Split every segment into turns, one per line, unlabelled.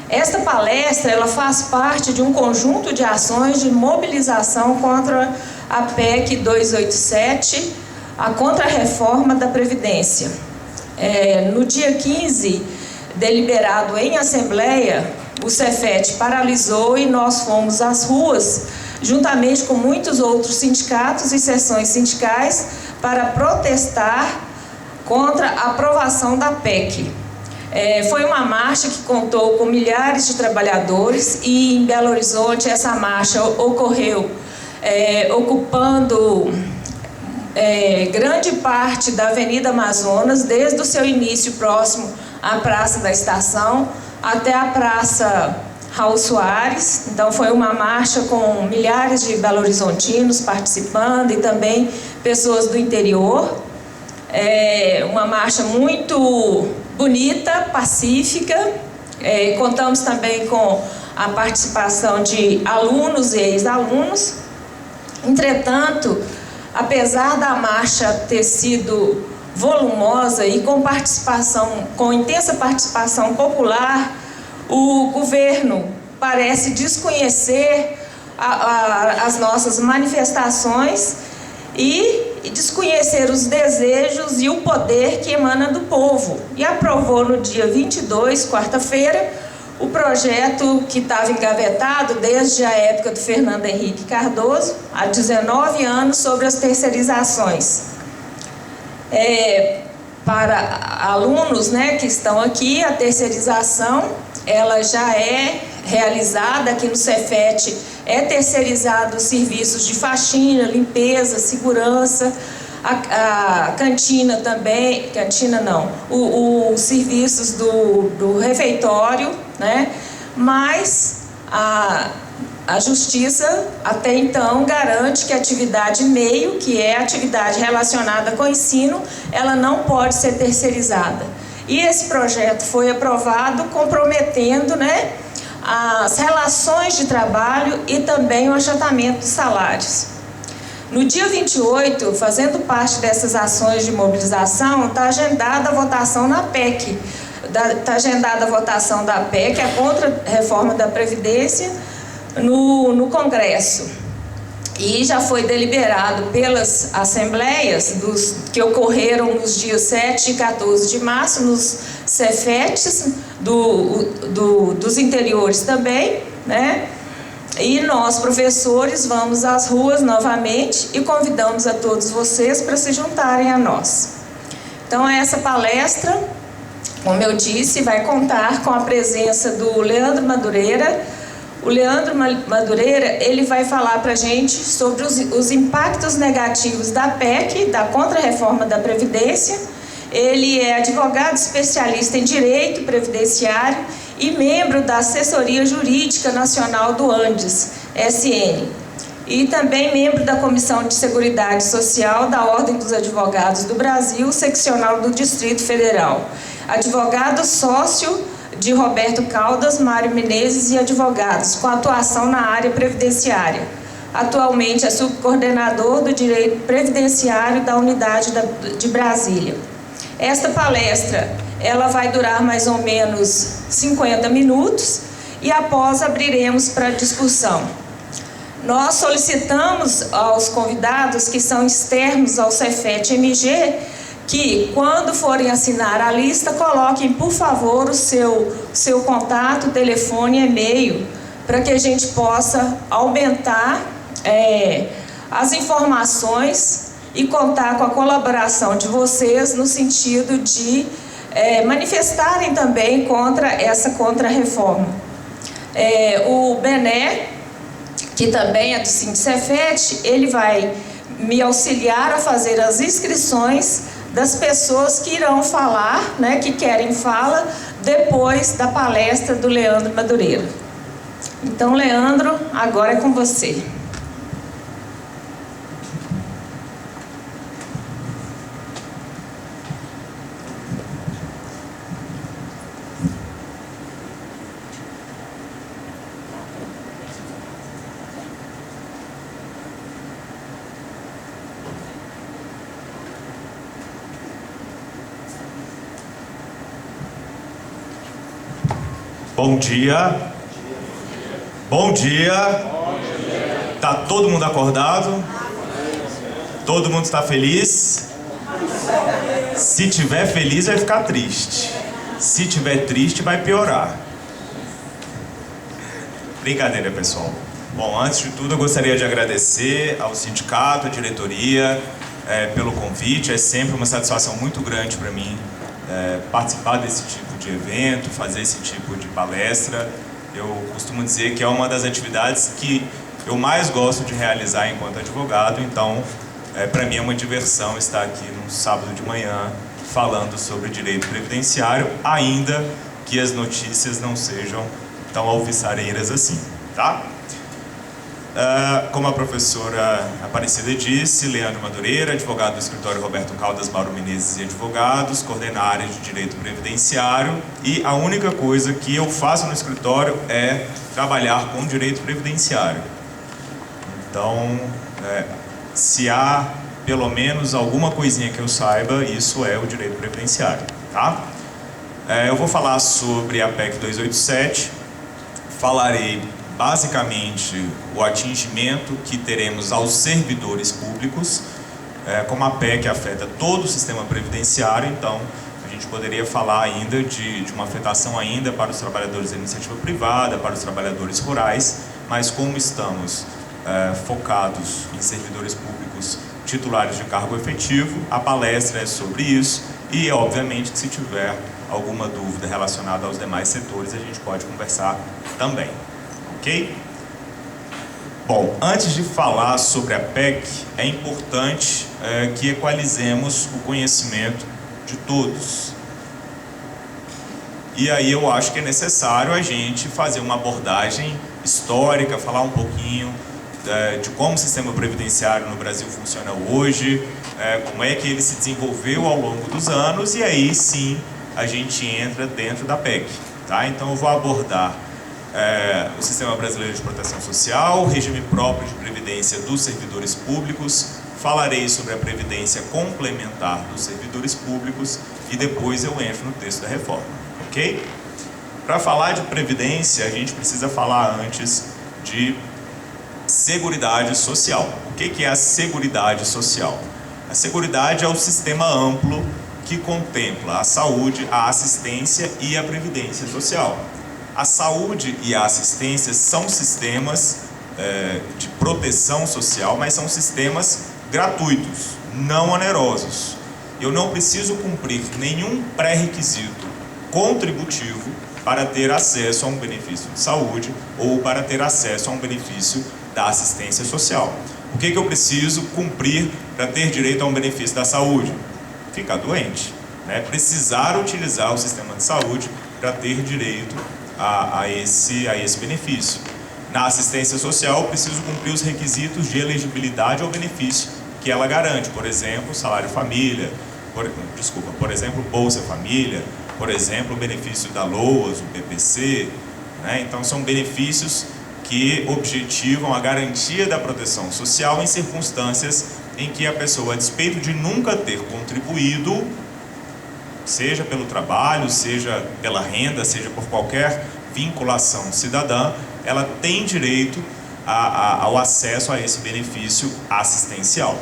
Esta palestra ela faz parte de um conjunto de ações de mobilização contra a PEC 287, a contra-reforma da Previdência. No dia 15, deliberado em Assembleia, o Cefet paralisou e nós fomos às ruas, juntamente com muitos outros sindicatos e seções sindicais, para protestar contra a aprovação da PEC. Foi uma marcha que contou com milhares de trabalhadores e em Belo Horizonte essa marcha ocorreu ocupando grande parte da Avenida Amazonas, desde o seu início próximo à Praça da Estação até a Praça Raul Soares. Então foi uma marcha com milhares de belo-horizontinos participando e também pessoas do interior. Uma marcha muito bonita, pacífica. Contamos também com a participação de alunos e ex-alunos. Entretanto, apesar da marcha ter sido volumosa e com intensa participação popular, o governo parece desconhecer as nossas manifestações e desconhecer os desejos e o poder que emana do povo. E aprovou no dia 22, quarta-feira, o projeto que estava engavetado desde a época do Fernando Henrique Cardoso, há 19 anos, sobre as terceirizações. Para alunos, que estão aqui, a terceirização ela já é realizada aqui no Cefet, terceirizado os serviços de faxina, limpeza, segurança, a cantina também, os serviços do refeitório, mas a Justiça até então garante que a atividade meio, que é a atividade relacionada com o ensino, ela não pode ser terceirizada. E esse projeto foi aprovado comprometendo as relações de trabalho e também o achatamento dos salários. No dia 28, fazendo parte dessas ações de mobilização, está agendada a votação na PEC. Está agendada a votação da PEC, a contra-reforma da Previdência, no Congresso. E já foi deliberado pelas assembleias que ocorreram nos dias 7 e 14 de março, nos Cefetes dos interiores também, E nós, professores, vamos às ruas novamente e convidamos a todos vocês para se juntarem a nós. Então, essa palestra, como eu disse, vai contar com a presença do Leandro Madureira. O Leandro Madureira, ele vai falar para a gente sobre os impactos negativos da PEC, da contra-reforma da Previdência. Ele é advogado especialista em Direito Previdenciário e membro da Assessoria Jurídica Nacional do Andes, SN. E também membro da Comissão de Seguridade Social da Ordem dos Advogados do Brasil, seccional do Distrito Federal. Advogado sócio de Roberto Caldas, Mário Menezes e advogados, com atuação na área previdenciária. Atualmente é subcoordenador do Direito Previdenciário da Unidade de Brasília. Esta palestra, ela vai durar mais ou menos 50 minutos e após abriremos para discussão. Nós solicitamos aos convidados que são externos ao Cefet-MG que, quando forem assinar a lista, coloquem, por favor, o seu contato, telefone e e-mail, para que a gente possa aumentar as informações e contar com a colaboração de vocês no sentido de manifestarem também contra essa contra-reforma. O Bené, que também é do Sindicefet, ele vai me auxiliar a fazer as inscrições das pessoas que irão falar, que querem fala, depois da palestra do Leandro Madureira. Então, Leandro, agora é com você.
Bom dia. Bom dia. Tá todo mundo acordado? Todo mundo está feliz? Se tiver feliz, vai ficar triste. Se tiver triste, vai piorar. Brincadeira, pessoal. Bom, antes de tudo, eu gostaria de agradecer ao sindicato, à diretoria, pelo convite. É sempre uma satisfação muito grande para mim participar desse tipo de evento, fazer esse tipo de palestra. Eu costumo dizer que é uma das atividades que eu mais gosto de realizar enquanto advogado, então para mim é uma diversão estar aqui num sábado de manhã falando sobre direito previdenciário, ainda que as notícias não sejam tão alvissareiras assim, tá? Como a professora Aparecida disse, Leandro Madureira, advogado do escritório Roberto Caldas, Mauro Menezes e Advogados, coordena a área de Direito Previdenciário, e a única coisa que eu faço no escritório é trabalhar com Direito Previdenciário. Então, se há pelo menos alguma coisinha que eu saiba, isso é o Direito Previdenciário, tá? Eu vou falar sobre a PEC 287, falarei basicamente o atingimento que teremos aos servidores públicos, como a PEC afeta todo o sistema previdenciário, então a gente poderia falar ainda de uma afetação ainda para os trabalhadores da iniciativa privada, para os trabalhadores rurais, mas como estamos focados em servidores públicos titulares de cargo efetivo, a palestra é sobre isso e, obviamente, que se tiver alguma dúvida relacionada aos demais setores, a gente pode conversar também. Ok? Bom, antes de falar sobre a PEC, é importante que equalizemos o conhecimento de todos. E aí eu acho que é necessário a gente fazer uma abordagem histórica, falar um pouquinho de como o sistema previdenciário no Brasil funciona hoje, como é que ele se desenvolveu ao longo dos anos, e aí sim a gente entra dentro da PEC. Tá? Então eu vou abordar o Sistema Brasileiro de Proteção Social, o regime próprio de previdência dos servidores públicos, falarei sobre a previdência complementar dos servidores públicos e depois eu entro no texto da reforma, ok? Para falar de previdência, a gente precisa falar antes de Seguridade Social. O que é a Seguridade Social? A Seguridade é o sistema amplo que contempla a saúde, a assistência e a previdência social. A saúde e a assistência são sistemas de proteção social, mas são sistemas gratuitos, não onerosos. Eu não preciso cumprir nenhum pré-requisito contributivo para ter acesso a um benefício de saúde ou para ter acesso a um benefício da assistência social. O que eu preciso cumprir para ter direito a um benefício da saúde? Ficar doente, né? Precisar utilizar o sistema de saúde para ter direito a esse benefício. Na assistência social, eu preciso cumprir os requisitos de elegibilidade ao benefício que ela garante, por exemplo, salário família, por exemplo, Bolsa Família, por exemplo, o benefício da LOAS, o BPC, né? Então são benefícios que objetivam a garantia da proteção social em circunstâncias em que a pessoa, a despeito de nunca ter contribuído, seja pelo trabalho, seja pela renda, seja por qualquer vinculação cidadã, ela tem direito ao acesso a esse benefício assistencial.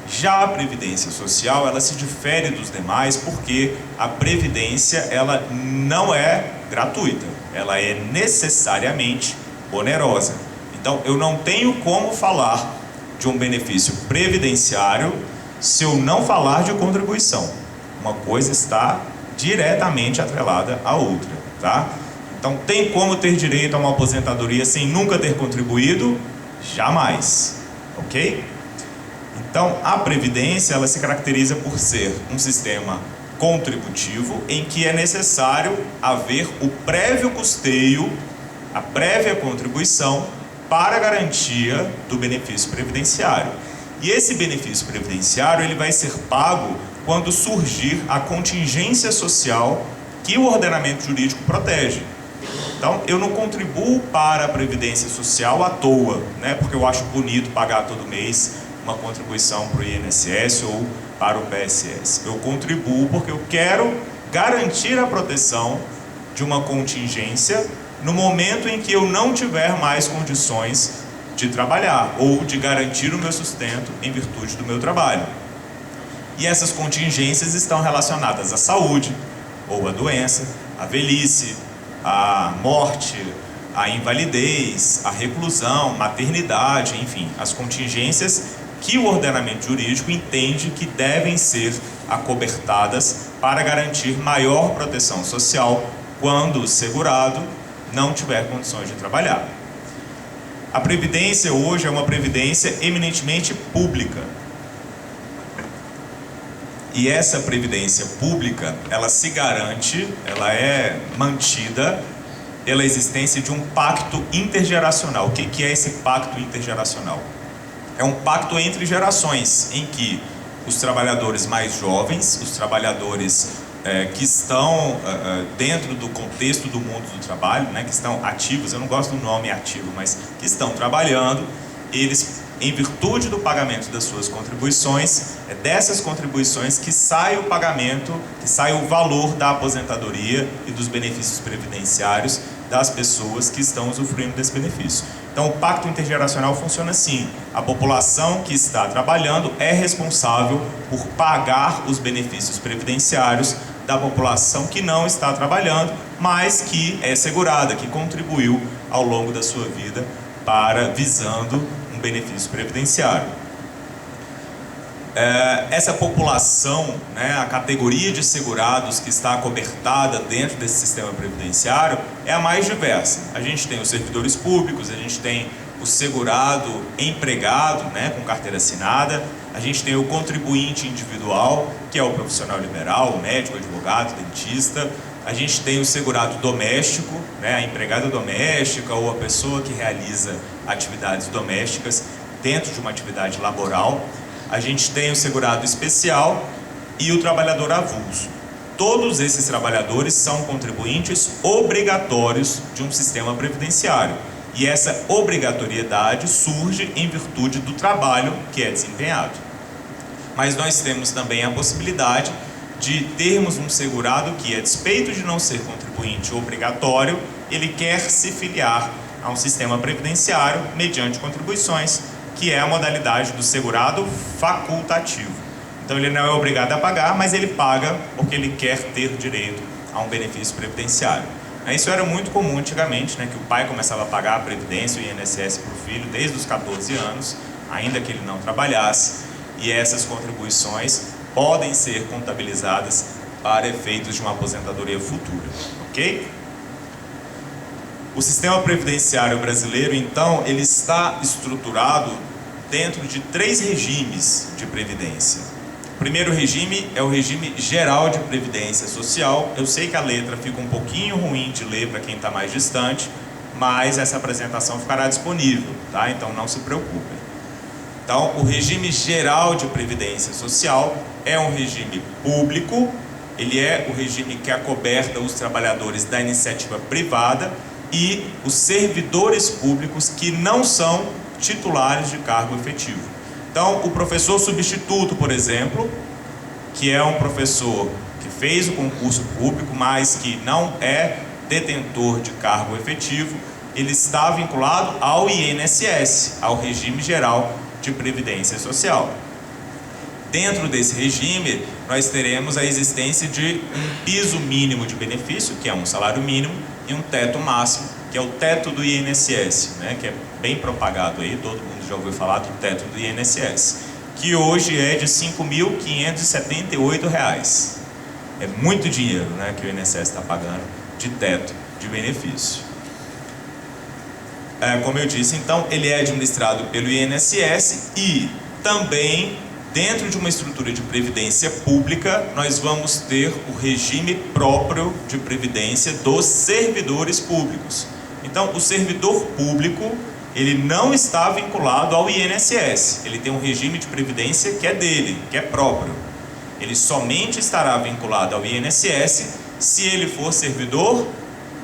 Já a Previdência Social, ela se difere dos demais porque a Previdência, ela não é gratuita, ela é necessariamente onerosa. Então, eu não tenho como falar de um benefício previdenciário se eu não falar de contribuição. Uma coisa está diretamente atrelada à outra, tá? Então, tem como ter direito a uma aposentadoria sem nunca ter contribuído? Jamais, ok? Então, a Previdência, ela se caracteriza por ser um sistema contributivo em que é necessário haver o prévio custeio, a prévia contribuição para a garantia do benefício previdenciário. E esse benefício previdenciário, ele vai ser pago quando surgir a contingência social que o ordenamento jurídico protege. Então, eu não contribuo para a Previdência Social à toa, né? Porque eu acho bonito pagar todo mês uma contribuição para o INSS ou para o PSS. Eu contribuo porque eu quero garantir a proteção de uma contingência no momento em que eu não tiver mais condições de trabalhar ou de garantir o meu sustento em virtude do meu trabalho. E essas contingências estão relacionadas à saúde ou à doença, à velhice, à morte, à invalidez, à reclusão, maternidade, enfim, as contingências que o ordenamento jurídico entende que devem ser acobertadas para garantir maior proteção social quando o segurado não tiver condições de trabalhar. A previdência hoje é uma previdência eminentemente pública. E essa previdência pública, ela se garante, ela é mantida pela existência de um pacto intergeracional. O que é esse pacto intergeracional? É um pacto entre gerações, em que os trabalhadores mais jovens, os trabalhadores que estão dentro do contexto do mundo do trabalho, né, que estão ativos, eu não gosto do nome ativo, mas que estão trabalhando, eles, em virtude do pagamento das suas contribuições, é dessas contribuições que sai o pagamento, que sai o valor da aposentadoria e dos benefícios previdenciários das pessoas que estão usufruindo desse benefício. Então, o pacto intergeracional funciona assim: a população que está trabalhando é responsável por pagar os benefícios previdenciários da população que não está trabalhando, mas que é segurada, que contribuiu ao longo da sua vida visando um benefício previdenciário. Essa população, né, a categoria de segurados que está acobertada dentro desse sistema previdenciário é a mais diversa. A gente tem os servidores públicos, a gente tem o segurado empregado, né, com carteira assinada, a gente tem o contribuinte individual, que é o profissional liberal, o médico, o advogado, o dentista. A gente tem o segurado doméstico, né, a empregada doméstica ou a pessoa que realiza atividades domésticas dentro de uma atividade laboral. A gente tem o segurado especial e o trabalhador avulso. Todos esses trabalhadores são contribuintes obrigatórios de um sistema previdenciário. E essa obrigatoriedade surge em virtude do trabalho que é desempenhado. Mas nós temos também a possibilidade de termos um segurado que, a despeito de não ser contribuinte obrigatório, ele quer se filiar a um sistema previdenciário mediante contribuições, que é a modalidade do segurado facultativo. Então ele não é obrigado a pagar, mas ele paga porque ele quer ter direito a um benefício previdenciário. Isso era muito comum antigamente, né, que o pai começava a pagar a previdência e o INSS para o filho desde os 14 anos, ainda que ele não trabalhasse, e essas contribuições podem ser contabilizadas para efeitos de uma aposentadoria futura, ok? O sistema previdenciário brasileiro, então, ele está estruturado dentro de 3 regimes de previdência. O primeiro regime é o regime geral de previdência social. Eu sei que a letra fica um pouquinho ruim de ler para quem está mais distante, mas essa apresentação ficará disponível, tá? Então não se preocupem. Então, o regime geral de previdência social é um regime público, ele é o regime que acoberta os trabalhadores da iniciativa privada e os servidores públicos que não são titulares de cargo efetivo. Então, o professor substituto, por exemplo, que é um professor que fez o concurso público, mas que não é detentor de cargo efetivo, ele está vinculado ao INSS, ao regime geral de previdência social. Dentro desse regime, nós teremos a existência de um piso mínimo de benefício, que é um salário mínimo, e um teto máximo, que é o teto do INSS, né, que é bem propagado aí, todo mundo já ouviu falar do teto do INSS, que hoje é de R$ 5.578. É muito dinheiro, né, que o INSS está pagando de teto de benefício. Como eu disse, então, ele é administrado pelo INSS e também, dentro de uma estrutura de previdência pública, nós vamos ter o regime próprio de previdência dos servidores públicos. Então, o servidor público, ele não está vinculado ao INSS, ele tem um regime de previdência que é dele, que é próprio. Ele somente estará vinculado ao INSS se ele for servidor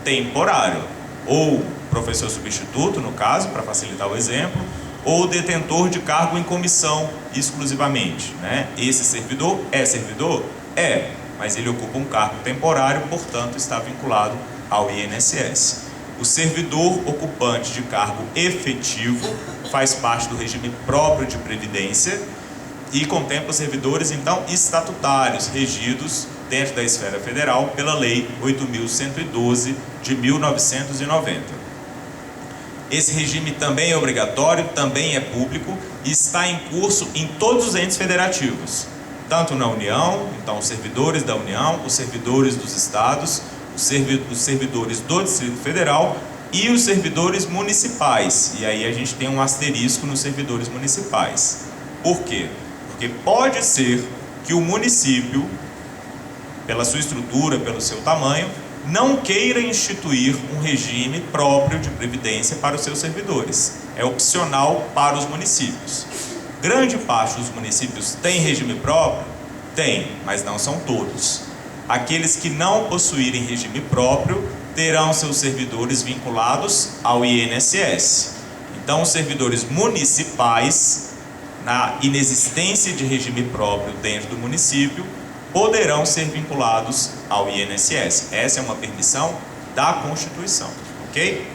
temporário, ou professor substituto, no caso, para facilitar o exemplo, ou detentor de cargo em comissão exclusivamente, né? Esse servidor é servidor? É, mas ele ocupa um cargo temporário, portanto está vinculado ao INSS. O servidor ocupante de cargo efetivo faz parte do regime próprio de previdência e contempla servidores, então, estatutários, regidos dentro da esfera federal pela Lei 8.112 de 1990. Esse regime também é obrigatório, também é público e está em curso em todos os entes federativos, tanto na União, então os servidores da União, os servidores dos estados, os servidores do Distrito Federal e os servidores municipais. E aí a gente tem um asterisco nos servidores municipais. Por quê? Porque pode ser que o município, pela sua estrutura, pelo seu tamanho, não queira instituir um regime próprio de previdência para os seus servidores. É opcional para os municípios. Grande parte dos municípios tem regime próprio? Tem, mas não são todos. Aqueles que não possuírem regime próprio terão seus servidores vinculados ao INSS. Então, os servidores municipais, na inexistência de regime próprio dentro do município, poderão ser vinculados ao INSS. Essa é uma permissão da Constituição, ok?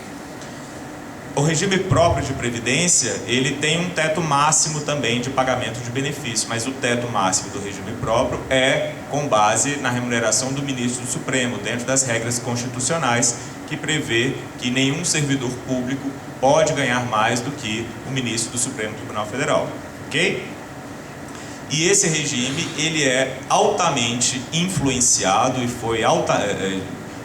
O regime próprio de previdência, ele tem um teto máximo também de pagamento de benefício, mas o teto máximo do regime próprio é com base na remuneração do ministro do Supremo, dentro das regras constitucionais que prevê que nenhum servidor público pode ganhar mais do que o ministro do Supremo Tribunal Federal, ok? E esse regime, ele é altamente influenciado e foi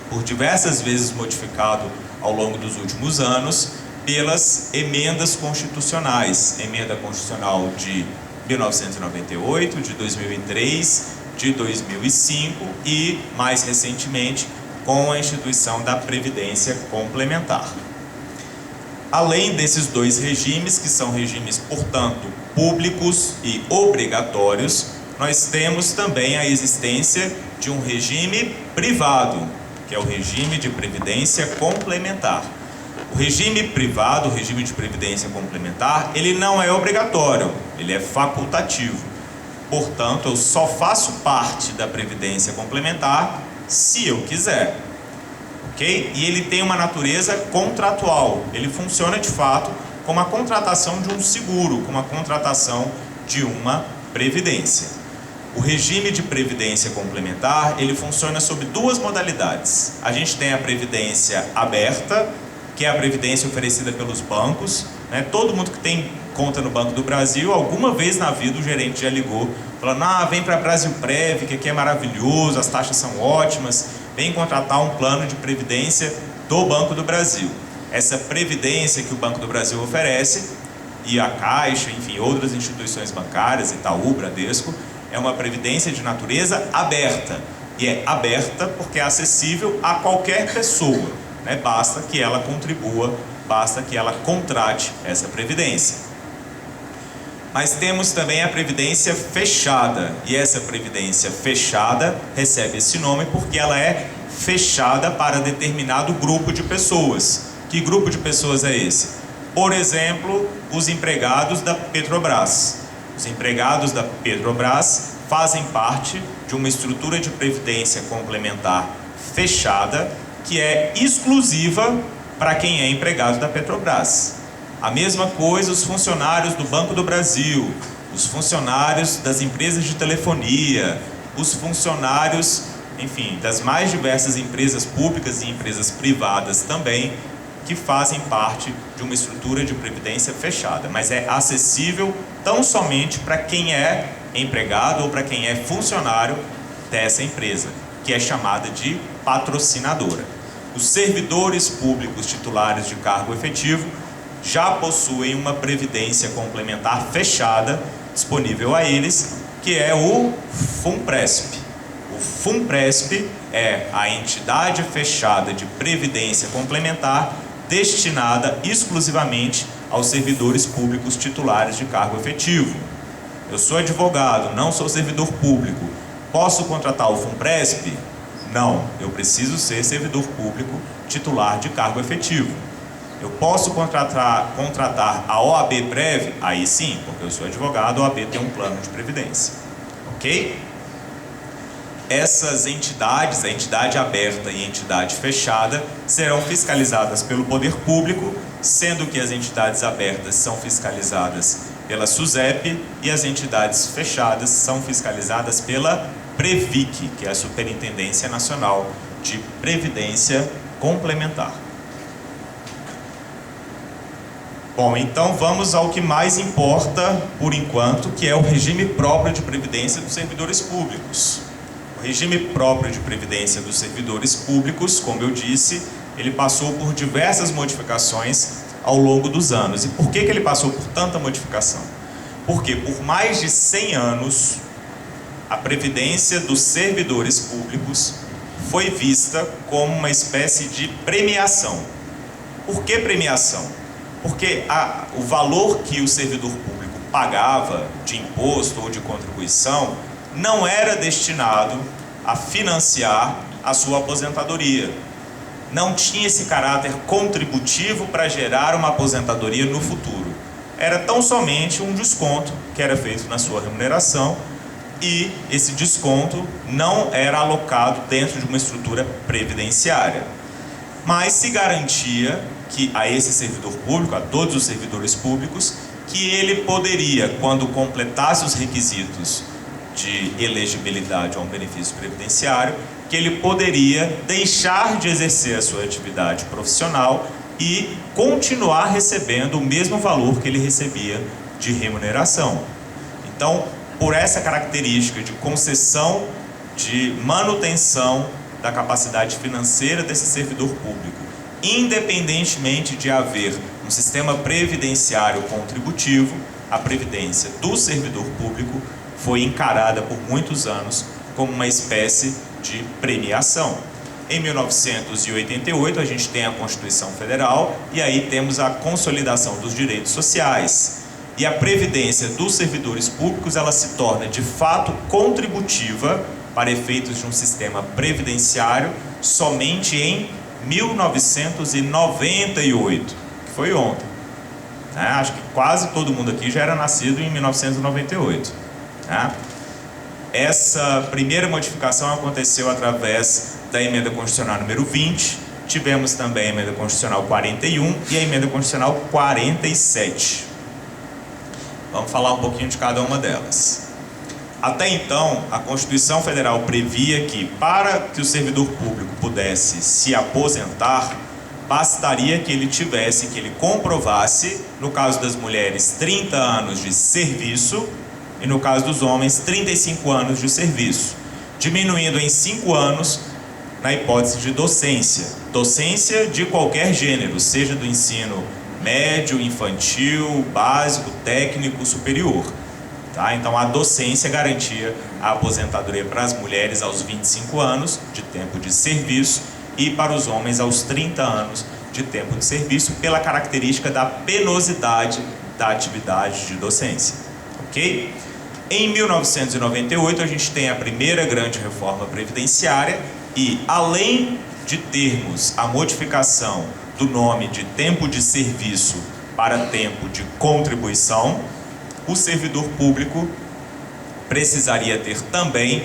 por diversas vezes modificado ao longo dos últimos anos pelas emendas constitucionais. Emenda constitucional de 1998, de 2003, de 2005 e, mais recentemente, com a instituição da Previdência Complementar. Além desses dois regimes, que são regimes, portanto, públicos e obrigatórios, nós temos também a existência de um regime privado, que é o regime de previdência complementar. O regime privado, o regime de previdência complementar, ele não é obrigatório, ele é facultativo. Portanto, eu só faço parte da previdência complementar se eu quiser. Ok? E ele tem uma natureza contratual, ele funciona de fato como a contratação de um seguro, como a contratação de uma previdência. O regime de previdência complementar, ele funciona sob duas modalidades. A gente tem a previdência aberta, que é a previdência oferecida pelos bancos, né? Todo mundo que tem conta no Banco do Brasil, alguma vez na vida o gerente já ligou, falando, vem para Brasilprev, que aqui é maravilhoso, as taxas são ótimas, vem contratar um plano de previdência do Banco do Brasil. Essa previdência que o Banco do Brasil oferece, e a Caixa, enfim, outras instituições bancárias, Itaú, Bradesco, é uma previdência de natureza aberta. E é aberta porque é acessível a qualquer pessoa, né? Basta que ela contribua, basta que ela contrate essa previdência. Mas temos também a previdência fechada, e essa previdência fechada recebe esse nome porque ela é fechada para determinado grupo de pessoas. Que grupo de pessoas é esse? Por exemplo, os empregados da Petrobras. Os empregados da Petrobras fazem parte de uma estrutura de previdência complementar fechada, que é exclusiva para quem é empregado da Petrobras. A mesma coisa os funcionários do Banco do Brasil, os funcionários das empresas de telefonia, os funcionários, enfim, das mais diversas empresas públicas e empresas privadas também, que fazem parte de uma estrutura de previdência fechada, mas é acessível tão somente para quem é empregado ou para quem é funcionário dessa empresa, que é chamada de patrocinadora. Os servidores públicos titulares de cargo efetivo já possuem uma previdência complementar fechada disponível a eles, que é o FUNPRESP. O FUNPRESP é a entidade fechada de previdência complementar destinada exclusivamente aos servidores públicos titulares de cargo efetivo. Eu sou advogado, não sou servidor público. Posso contratar o FUNPRESP? Não, eu preciso ser servidor público titular de cargo efetivo. Eu posso contratar a OAB-Prev? Aí sim, porque eu sou advogado, a OAB tem um plano de previdência. Ok? essas entidades, a entidade aberta e a entidade fechada, serão fiscalizadas pelo poder público, sendo que as entidades abertas são fiscalizadas pela SUSEP e as entidades fechadas são fiscalizadas pela Previc, que é a Superintendência Nacional de Previdência Complementar. Bom, então vamos ao que mais importa por enquanto, que é o regime próprio de previdência dos servidores públicos. O regime próprio de previdência dos servidores públicos, como eu disse, ele passou por diversas modificações ao longo dos anos. E por que ele passou por tanta modificação? Porque por mais de 100 anos, a previdência dos servidores públicos foi vista como uma espécie de premiação. Por que premiação? Porque o valor que o servidor público pagava de imposto ou de contribuição não era destinado a financiar a sua aposentadoria. Não tinha esse caráter contributivo para gerar uma aposentadoria no futuro. Era tão somente um desconto que era feito na sua remuneração e esse desconto não era alocado dentro de uma estrutura previdenciária. Mas se garantia que a esse servidor público, a todos os servidores públicos, que ele poderia, quando completasse os requisitos de elegibilidade a um benefício previdenciário, que ele poderia deixar de exercer a sua atividade profissional e continuar recebendo o mesmo valor que ele recebia de remuneração. Então, por essa característica de concessão, de manutenção da capacidade financeira desse servidor público, independentemente de haver um sistema previdenciário contributivo, a previdência do servidor público foi encarada por muitos anos como uma espécie de premiação. Em 1988 a gente tem a Constituição Federal e aí temos a consolidação dos direitos sociais. E a previdência dos servidores públicos ela se torna de fato contributiva para efeitos de um sistema previdenciário somente em 1998, que foi ontem. Acho que quase todo mundo aqui já era nascido em 1998. Essa primeira modificação aconteceu através da Emenda Constitucional número 20, tivemos também a Emenda Constitucional 41 e a Emenda Constitucional 47. Vamos falar um pouquinho de cada uma delas. Até então, a Constituição Federal previa que, para que o servidor público pudesse se aposentar, bastaria que ele comprovasse, no caso das mulheres, 30 anos de serviço e, no caso dos homens, 35 anos de serviço, diminuindo em 5 anos na hipótese de docência. Docência de qualquer gênero, seja do ensino médio, infantil, básico, técnico, superior. Então a docência garantia a aposentadoria para as mulheres aos 25 anos de tempo de serviço e para os homens aos 30 anos de tempo de serviço, pela característica da penosidade da atividade de docência. Ok? Em 1998 a gente tem a primeira grande reforma previdenciária e, além de termos a modificação do nome de tempo de serviço para tempo de contribuição, o servidor público precisaria ter também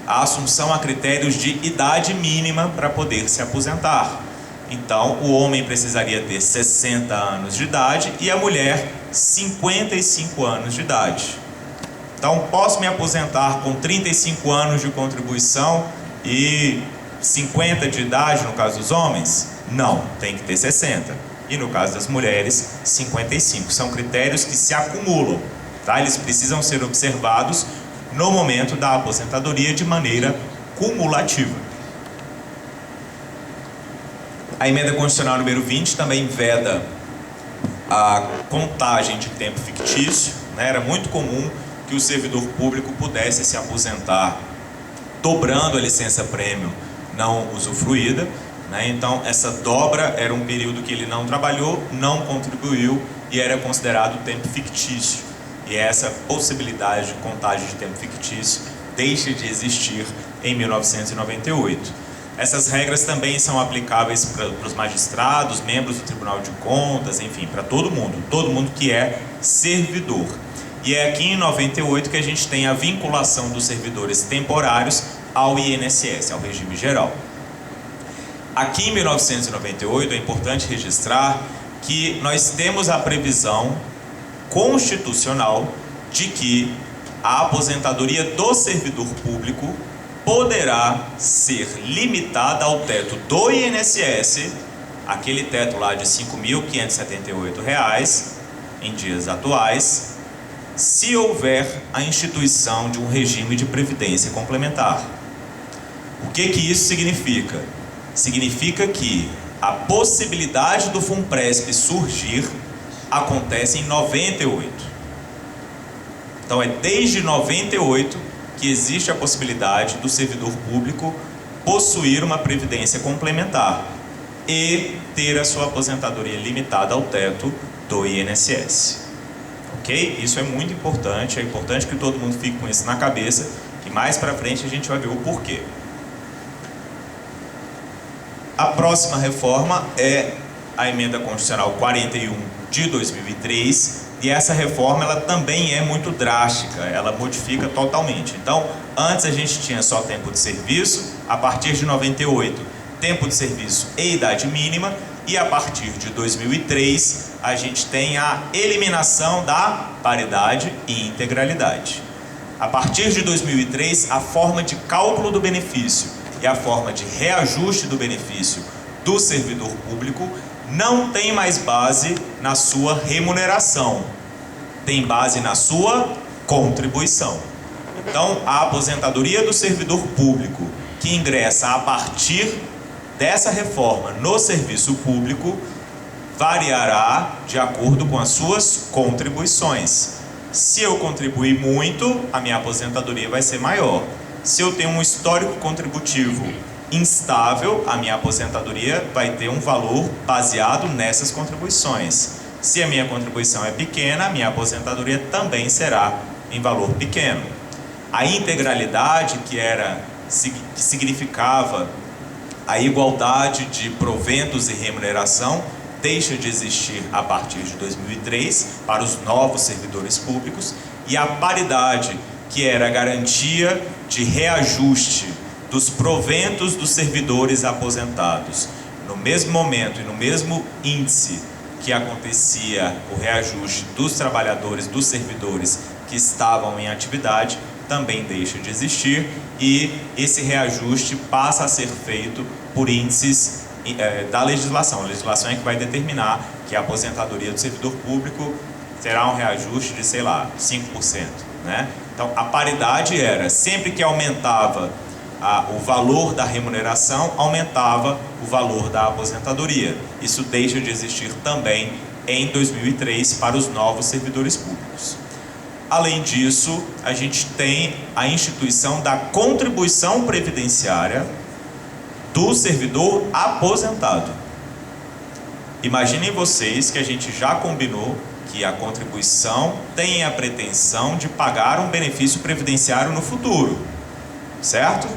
a assunção a critérios de idade mínima para poder se aposentar. Então, o homem precisaria ter 60 anos de idade e a mulher 55 anos de idade. Então, posso me aposentar com 35 anos de contribuição e 50 de idade no caso dos homens? Não, tem que ter 60. E no caso das mulheres, 55. São critérios que se acumulam. Eles precisam ser observados no momento da aposentadoria de maneira cumulativa. A Emenda Constitucional número 20 também veda a contagem de tempo fictício. Era muito comum que o servidor público pudesse se aposentar dobrando a licença-prêmio não usufruída. Então, essa dobra era um período que ele não trabalhou, não contribuiu e era considerado tempo fictício. E essa possibilidade de contagem de tempo fictício deixa de existir em 1998. Essas regras também são aplicáveis para os magistrados, membros do Tribunal de Contas, enfim, para todo mundo que é servidor. E é aqui em 98 que a gente tem a vinculação dos servidores temporários ao INSS, ao regime geral. Aqui em 1998 é importante registrar que nós temos a previsão constitucional de que a aposentadoria do servidor público poderá ser limitada ao teto do INSS, aquele teto lá de R$ 5.578 em dias atuais, se houver a instituição de um regime de previdência complementar. O que isso significa? Significa que a possibilidade do FUNPRESP surgir acontece em 98. Então é desde 98 que existe a possibilidade do servidor público possuir uma previdência complementar e ter a sua aposentadoria limitada ao teto do INSS. Ok? Isso é muito importante, é importante que todo mundo fique com isso na cabeça, que mais para frente a gente vai ver o porquê. A próxima reforma é a Emenda Constitucional 41 de 2003, e essa reforma ela também é muito drástica, ela modifica totalmente. Então, antes a gente tinha só tempo de serviço, a partir de 98, tempo de serviço e idade mínima, e a partir de 2003, a gente tem a eliminação da paridade e integralidade. A partir de 2003, a forma de cálculo do benefício e a forma de reajuste do benefício do servidor público não tem mais base na sua remuneração, tem base na sua contribuição. Então, a aposentadoria do servidor público que ingressa a partir dessa reforma no serviço público variará de acordo com as suas contribuições. Se eu contribuir muito, a minha aposentadoria vai ser maior. Se eu tenho um histórico contributivo instável, a minha aposentadoria vai ter um valor baseado nessas contribuições. Se a minha contribuição é pequena, a minha aposentadoria também será em valor pequeno. A integralidade, que significava a igualdade de proventos e remuneração, deixa de existir a partir de 2003 para os novos servidores públicos, e a paridade, que era a garantia de reajuste dos proventos dos servidores aposentados, no mesmo momento e no mesmo índice que acontecia o reajuste dos trabalhadores, dos servidores que estavam em atividade, também deixa de existir, e esse reajuste passa a ser feito por índices da legislação. A legislação é que vai determinar que a aposentadoria do servidor público terá um reajuste de, sei lá, 5%, né? Então, a paridade era, sempre que aumentava o valor da remuneração, aumentava o valor da aposentadoria. Isso deixa de existir também em 2003 para os novos servidores públicos. Além disso, a gente tem a instituição da contribuição previdenciária do servidor aposentado. Imaginem vocês que a gente já combinou que a contribuição tem a pretensão de pagar um benefício previdenciário no futuro, certo?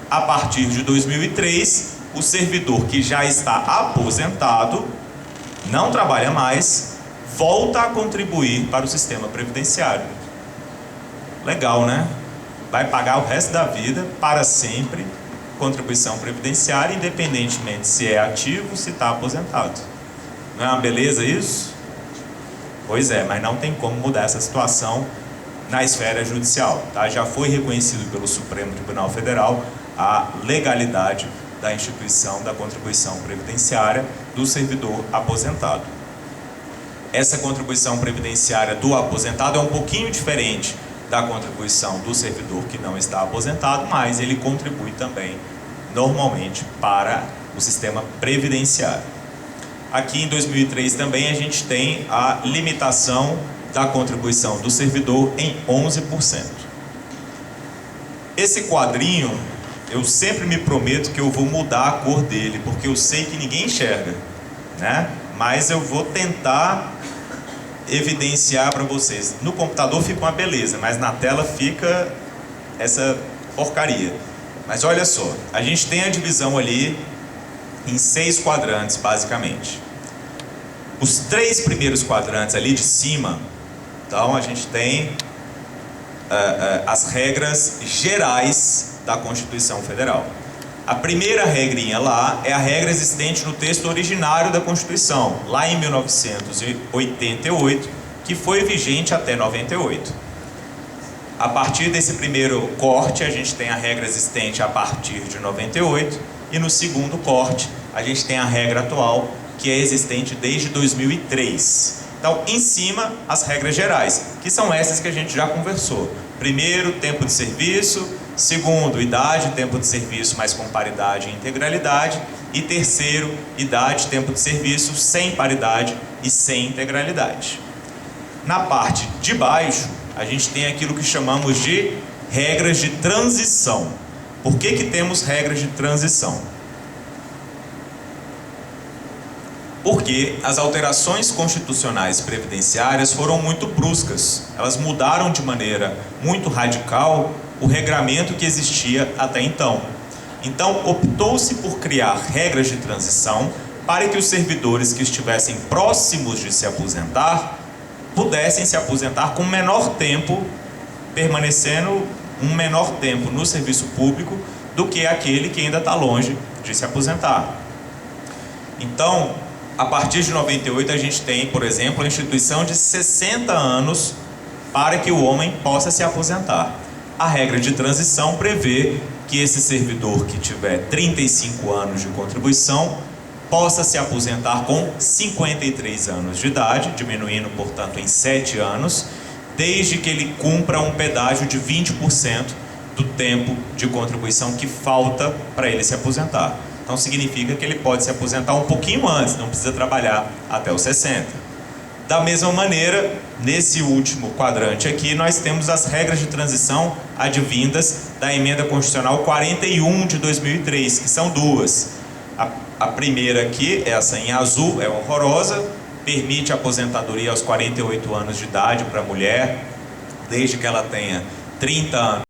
A partir de 2003, o servidor que já está aposentado, não trabalha mais, volta a contribuir para o sistema previdenciário. Legal, né? Vai pagar o resto da vida, para sempre, contribuição previdenciária, independentemente se é ativo ou se está aposentado. Não é uma beleza isso? Pois é, mas não tem como mudar essa situação na esfera judicial, tá? Já foi reconhecido pelo Supremo Tribunal Federal a legalidade da instituição da contribuição previdenciária do servidor aposentado. Essa contribuição previdenciária do aposentado é um pouquinho diferente da contribuição do servidor que não está aposentado, mas ele contribui também normalmente para o sistema previdenciário. Aqui em 2003 também a gente tem a limitação da contribuição do servidor em 11%. Esse quadrinho, eu sempre me prometo que eu vou mudar a cor dele, porque eu sei que ninguém enxerga, né? Mas eu vou tentar evidenciar para vocês. No computador fica uma beleza, mas na tela fica essa porcaria. Mas olha só, a gente tem a divisão ali em 6 quadrantes, basicamente. Os 3 primeiros quadrantes ali de cima, então a gente tem as regras gerais da Constituição Federal. A primeira regrinha lá é a regra existente no texto originário da Constituição, lá em 1988, que foi vigente até 98. A partir desse primeiro corte, a gente tem a regra existente a partir de 98, e no segundo corte, a gente tem a regra atual, que é existente desde 2003. Então, em cima, as regras gerais, que são essas que a gente já conversou. Primeiro, tempo de serviço. Segundo, idade, tempo de serviço, mas com paridade e integralidade. E terceiro, idade, tempo de serviço, sem paridade e sem integralidade. Na parte de baixo, a gente tem aquilo que chamamos de regras de transição. Por que temos regras de transição? Porque as alterações constitucionais previdenciárias foram muito bruscas. Elas mudaram de maneira muito radical o regramento que existia até então. Então, optou-se por criar regras de transição para que os servidores que estivessem próximos de se aposentar pudessem se aposentar com menor tempo, permanecendo um menor tempo no serviço público do que aquele que ainda está longe de se aposentar. Então, a partir de 98 a gente tem, por exemplo, a instituição de 60 anos para que o homem possa se aposentar. A regra de transição prevê que esse servidor que tiver 35 anos de contribuição possa se aposentar com 53 anos de idade, diminuindo, portanto, em 7 anos, desde que ele cumpra um pedágio de 20% do tempo de contribuição que falta para ele se aposentar. Então significa que ele pode se aposentar um pouquinho antes, não precisa trabalhar até os 60. Da mesma maneira, nesse último quadrante aqui, nós temos as regras de transição advindas da Emenda Constitucional 41 de 2003, que são duas. A primeira aqui, essa em azul, é horrorosa, permite a aposentadoria aos 48 anos de idade para a mulher, desde que ela tenha 30 anos